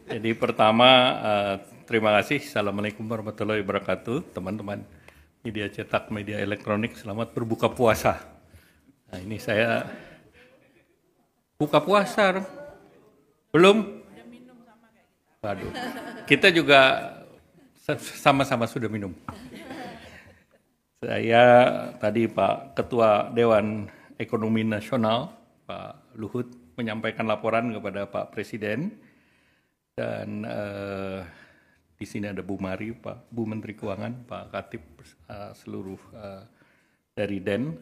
Jadi pertama, terima kasih. Assalamualaikum warahmatullahi wabarakatuh, teman-teman media cetak, media elektronik. Selamat berbuka puasa. Nah, ini saya buka puasa, belum? Waduh, kita juga sama-sama sudah minum. Saya tadi Pak Ketua Dewan Ekonomi Nasional, Pak Luhut, menyampaikan laporan kepada Pak Presiden. Dan di sini ada Bu Mari, Pak Bu Menteri Keuangan, Pak Katib, seluruh dari DEN.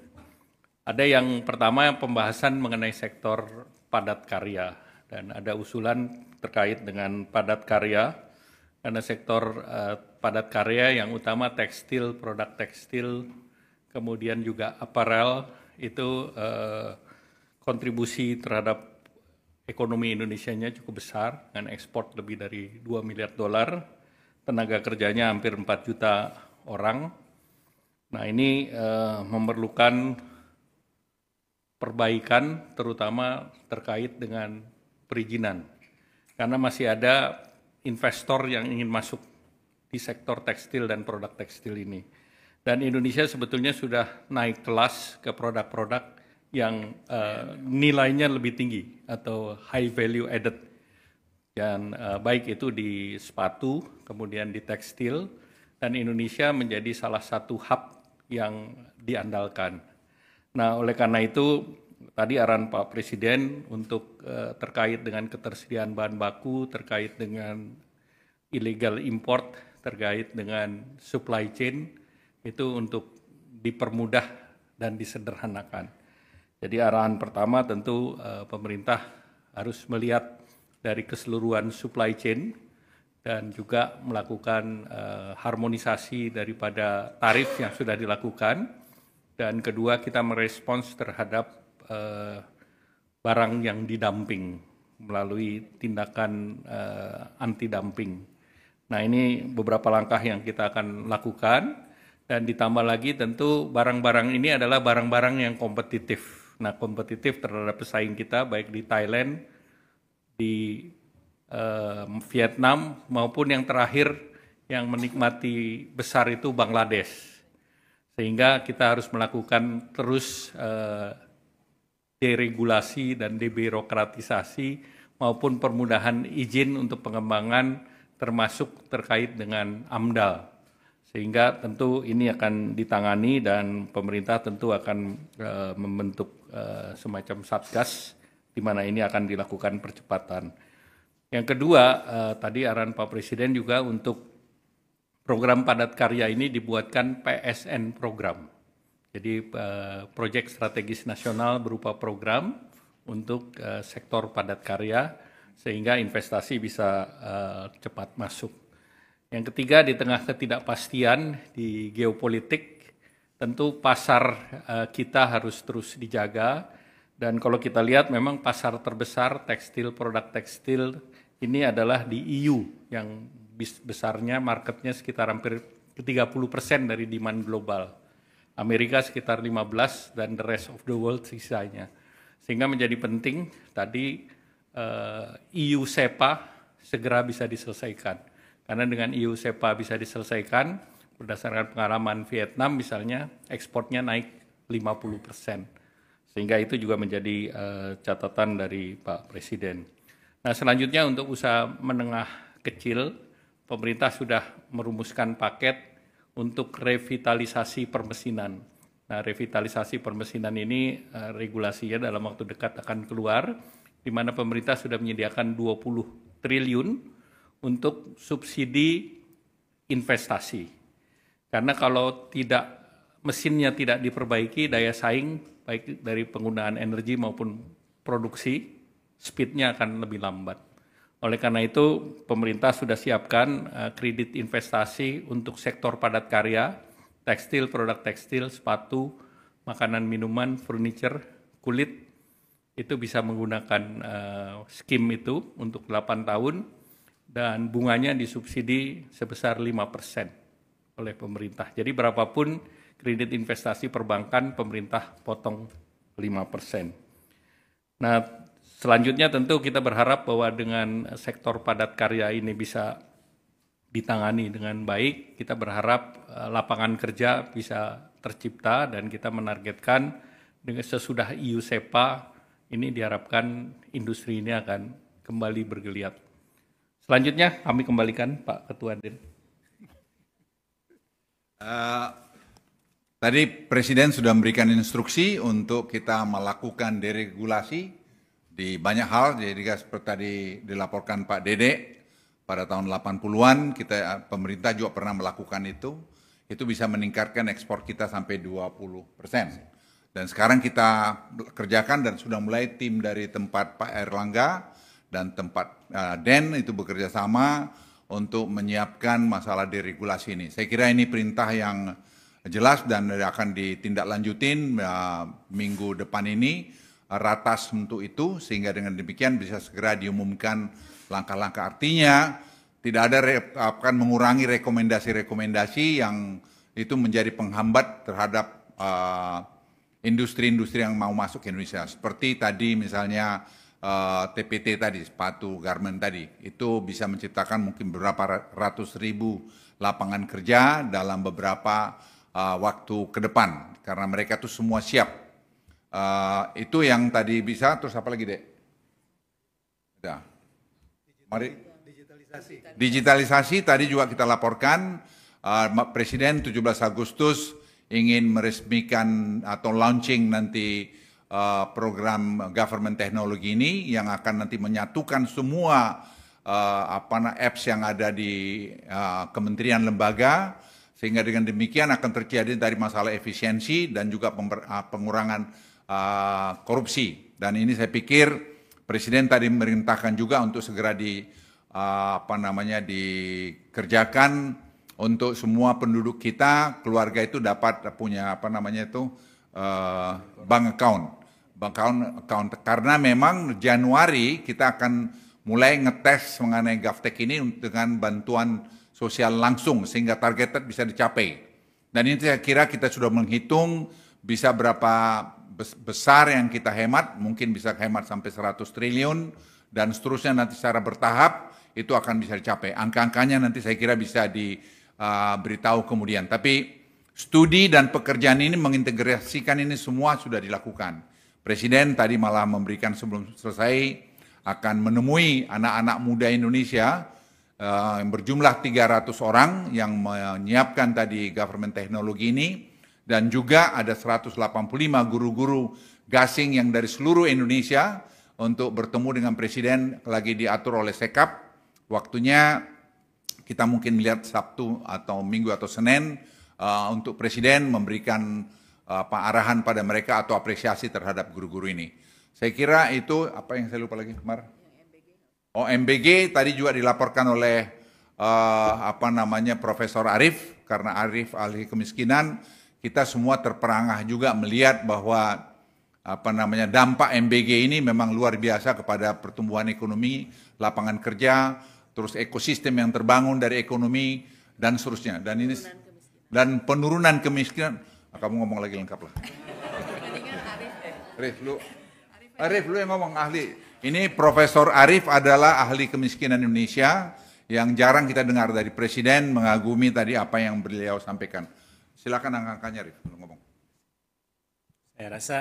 Ada yang pertama pembahasan mengenai sektor padat karya dan ada usulan terkait dengan padat karya karena sektor padat karya yang utama tekstil, produk tekstil, kemudian juga aparel itu kontribusi terhadap ekonomi Indonesianya cukup besar dengan ekspor lebih dari 2 miliar dolar, tenaga kerjanya hampir 4 juta orang. Nah ini memerlukan perbaikan terutama terkait dengan perizinan. Karena masih ada investor yang ingin masuk di sektor tekstil dan produk tekstil ini. Dan Indonesia sebetulnya sudah naik kelas ke produk-produk yang nilainya lebih tinggi atau high value added. Dan baik itu di sepatu, kemudian di tekstil, dan Indonesia menjadi salah satu hub yang diandalkan. Nah, oleh karena itu tadi arahan Pak Presiden untuk terkait dengan ketersediaan bahan baku, terkait dengan illegal import, terkait dengan supply chain, itu untuk dipermudah dan disederhanakan. Jadi arahan pertama tentu pemerintah harus melihat dari keseluruhan supply chain dan juga melakukan harmonisasi daripada tarif yang sudah dilakukan. Dan kedua, kita merespons terhadap barang yang didumping melalui tindakan anti-dumping. Nah ini beberapa langkah yang kita akan lakukan dan ditambah lagi tentu barang-barang ini adalah barang-barang yang kompetitif. Nah kompetitif terhadap pesaing kita baik di Thailand, di Vietnam maupun yang terakhir yang menikmati besar itu Bangladesh. Sehingga kita harus melakukan terus deregulasi dan debirokratisasi maupun permudahan izin untuk pengembangan termasuk terkait dengan AMDAL. Sehingga tentu ini akan ditangani dan pemerintah tentu akan membentuk semacam satgas di mana ini akan dilakukan percepatan. Yang kedua, tadi arahan Pak Presiden juga untuk program padat karya ini dibuatkan PSN program. Jadi proyek strategis nasional berupa program untuk sektor padat karya sehingga investasi bisa cepat masuk. Yang ketiga, di tengah ketidakpastian di geopolitik, tentu pasar kita harus terus dijaga. Dan kalau kita lihat memang pasar terbesar tekstil, produk tekstil ini adalah di EU yang besarnya marketnya sekitar hampir 30% dari demand global. Amerika sekitar 15 dan the rest of the world sisanya. Sehingga menjadi penting tadi EU SEPA segera bisa diselesaikan. Karena dengan EU SEPA bisa diselesaikan, berdasarkan pengalaman Vietnam misalnya, ekspornya naik 50%. Sehingga itu juga menjadi catatan dari Pak Presiden. Nah selanjutnya untuk usaha menengah kecil, pemerintah sudah merumuskan paket untuk revitalisasi permesinan. Nah revitalisasi permesinan ini regulasinya dalam waktu dekat akan keluar, di mana pemerintah sudah menyediakan 20 triliun untuk subsidi investasi. Karena kalau mesinnya tidak diperbaiki, daya saing baik dari penggunaan energi maupun produksi, speednya akan lebih lambat. Oleh karena itu, pemerintah sudah siapkan kredit investasi untuk sektor padat karya, tekstil, produk tekstil, sepatu, makanan minuman, furniture, kulit, itu bisa menggunakan skim itu untuk 8 tahun, dan bunganya disubsidi sebesar 5% oleh pemerintah. Jadi berapapun kredit investasi perbankan, pemerintah potong 5%. Nah, Selanjutnya tentu kita berharap bahwa dengan sektor padat karya ini bisa ditangani dengan baik. Kita berharap lapangan kerja bisa tercipta dan kita menargetkan dengan sesudah EU SEPA ini diharapkan industri ini akan kembali bergeliat. Selanjutnya kami kembalikan Pak Ketua Den. Tadi Presiden sudah memberikan instruksi untuk kita melakukan deregulasi di banyak hal. Jadi seperti tadi dilaporkan Pak Dede, pada tahun 80-an pemerintah juga pernah melakukan itu. Itu bisa meningkatkan ekspor kita sampai 20%. Dan sekarang kita kerjakan dan sudah mulai tim dari tempat Pak Erlangga dan tempat Den itu bekerja sama untuk menyiapkan masalah deregulasi ini. Saya kira ini perintah yang jelas dan akan ditindaklanjutin minggu depan ini ratas untuk itu, sehingga dengan demikian bisa segera diumumkan langkah-langkah. Artinya tidak ada akan mengurangi rekomendasi-rekomendasi yang itu menjadi penghambat terhadap industri-industri yang mau masuk ke Indonesia. Seperti tadi misalnya TPT tadi, sepatu garment tadi, itu bisa menciptakan mungkin beberapa ratus ribu lapangan kerja dalam beberapa waktu ke depan, karena mereka tuh semua siap. Itu yang tadi bisa, terus apa lagi Dek? Udah. Mari. Digitalisasi tadi juga kita laporkan, Presiden 17 Agustus ingin meresmikan atau launching nanti program government teknologi ini yang akan nanti menyatukan semua apps yang ada di kementerian lembaga, sehingga dengan demikian akan terjadi dari masalah efisiensi dan juga pengurangan korupsi. Dan ini saya pikir Presiden tadi memerintahkan juga untuk segera dikerjakan untuk semua penduduk kita, keluarga itu dapat punya bank account. Karena memang Januari kita akan mulai ngetes mengenai GovTech ini dengan bantuan sosial langsung, sehingga target bisa dicapai. Dan ini saya kira kita sudah menghitung bisa berapa besar yang kita hemat, mungkin bisa hemat sampai 100 triliun, dan seterusnya nanti secara bertahap itu akan bisa dicapai. Angka-angkanya nanti saya kira bisa diberitahu kemudian. Tapi studi dan pekerjaan ini mengintegrasikan ini semua sudah dilakukan. Presiden tadi malah memberikan sebelum selesai akan menemui anak-anak muda Indonesia yang berjumlah 300 orang yang menyiapkan tadi government teknologi ini, dan juga ada 185 guru-guru gasing yang dari seluruh Indonesia untuk bertemu dengan Presiden, lagi diatur oleh Sekap. Waktunya kita mungkin melihat Sabtu atau Minggu atau Senin untuk Presiden memberikan arahan pada mereka atau apresiasi terhadap guru-guru ini. Saya kira itu, apa yang saya lupa lagi, Mar? MBG tadi juga dilaporkan oleh Profesor Arif, karena Arif ahli kemiskinan, kita semua terperangah juga melihat bahwa dampak MBG ini memang luar biasa kepada pertumbuhan ekonomi, lapangan kerja, terus ekosistem yang terbangun dari ekonomi dan seterusnya. Dan ini dan penurunan kemiskinan. Kamu ngomong lagi lengkap lah. Arif lu yang ngomong ahli. Ini Profesor Arif adalah ahli kemiskinan Indonesia yang jarang kita dengar dari Presiden, mengagumi tadi apa yang beliau sampaikan. Silakan angka-angkanya Arif, ngomong. Saya rasa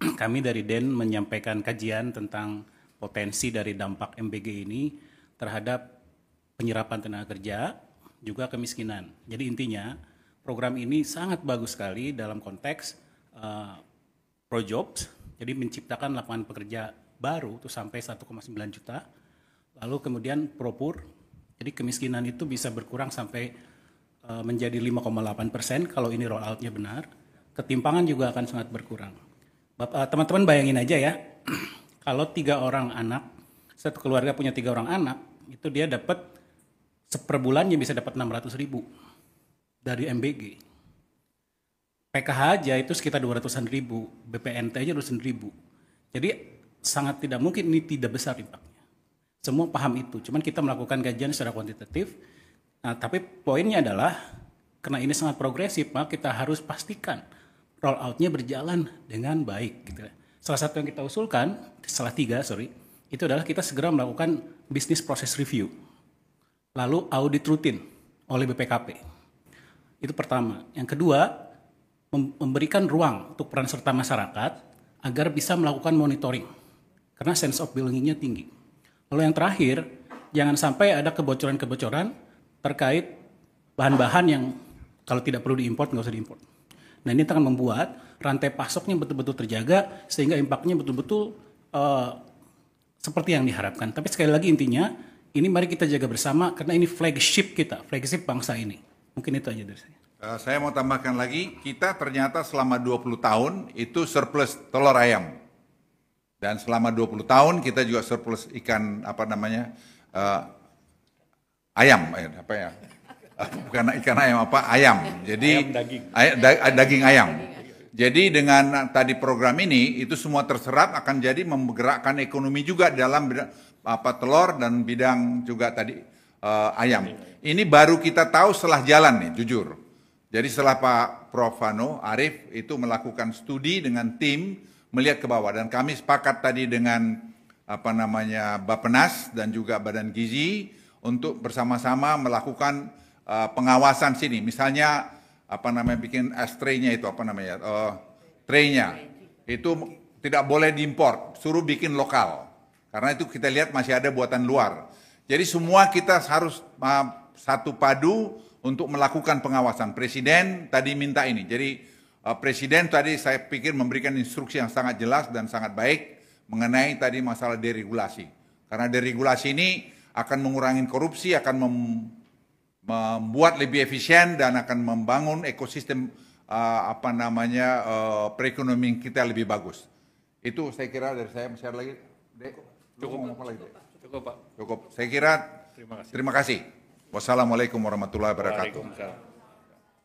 kami dari DEN menyampaikan kajian tentang potensi dari dampak MBG ini terhadap penyerapan tenaga kerja, juga kemiskinan. Jadi intinya program ini sangat bagus sekali dalam konteks Projobs, jadi menciptakan lapangan pekerja baru itu sampai 1,9 juta. Lalu kemudian Propur, jadi kemiskinan itu bisa berkurang sampai menjadi 5,8% kalau ini roll out-nya benar. Ketimpangan juga akan sangat berkurang. Teman-teman bayangin aja ya, kalau 3 orang anak, satu keluarga punya 3 orang anak, itu dia dapat per bulannya bisa dapat 600.000 dari MBG. PKH aja itu sekitar 200-an ribu, BPNT aja 200-an ribu. Jadi sangat tidak mungkin ini tidak besar impaknya. Semua paham itu, cuman kita melakukan kajian secara kuantitatif. Nah, tapi poinnya adalah karena ini sangat progresif, maka kita harus pastikan roll out-nya berjalan dengan baik. Gitu. salah satu yang kita usulkan, salah 3, itu adalah kita segera melakukan business process review. Lalu audit rutin oleh BPKP. Itu pertama. Yang kedua, memberikan ruang untuk peran serta masyarakat agar bisa melakukan monitoring. Karena sense of belonging-nya tinggi. Lalu yang terakhir, jangan sampai ada kebocoran-kebocoran terkait bahan-bahan yang kalau tidak perlu diimpor, nggak usah diimpor. Nah, ini akan membuat rantai pasoknya betul-betul terjaga, sehingga impaknya betul-betul seperti yang diharapkan. Tapi sekali lagi intinya, ini mari kita jaga bersama, karena ini flagship kita, flagship bangsa ini. Mungkin itu aja dari saya. Saya mau tambahkan lagi, kita ternyata selama 20 tahun itu surplus telur ayam. Dan selama 20 tahun kita juga surplus ikan ayam, apa ya? Bukan ikan ayam, ayam. Jadi ayam daging. Daging ayam. Jadi dengan tadi program ini itu semua terserap akan jadi menggerakkan ekonomi juga dalam telur dan bidang juga tadi ayam. Ini baru kita tahu setelah jalan nih, jujur. Jadi setelah Pak Prof. Arief itu melakukan studi dengan tim melihat ke bawah, dan kami sepakat tadi dengan Bappenas dan juga Badan Gizi untuk bersama-sama melakukan pengawasan sini. Misalnya bikin tray-nya itu tray-nya itu tidak boleh diimpor, suruh bikin lokal. Karena itu kita lihat masih ada buatan luar. Jadi semua kita harus satu padu untuk melakukan pengawasan. Presiden tadi minta ini. Jadi Presiden tadi saya pikir memberikan instruksi yang sangat jelas dan sangat baik mengenai tadi masalah deregulasi. Karena deregulasi ini akan mengurangi korupsi, akan membuat lebih efisien dan akan membangun ekosistem perekonomian kita lebih bagus. Itu saya kira dari saya. Masih ada lagi, Dek? Cukup. Apa lagi, Dek? Cukup, Pak. Cukup. Saya kira Terima kasih. terima kasih. Wassalamualaikum warahmatullahi wabarakatuh. Waalaikumsalam.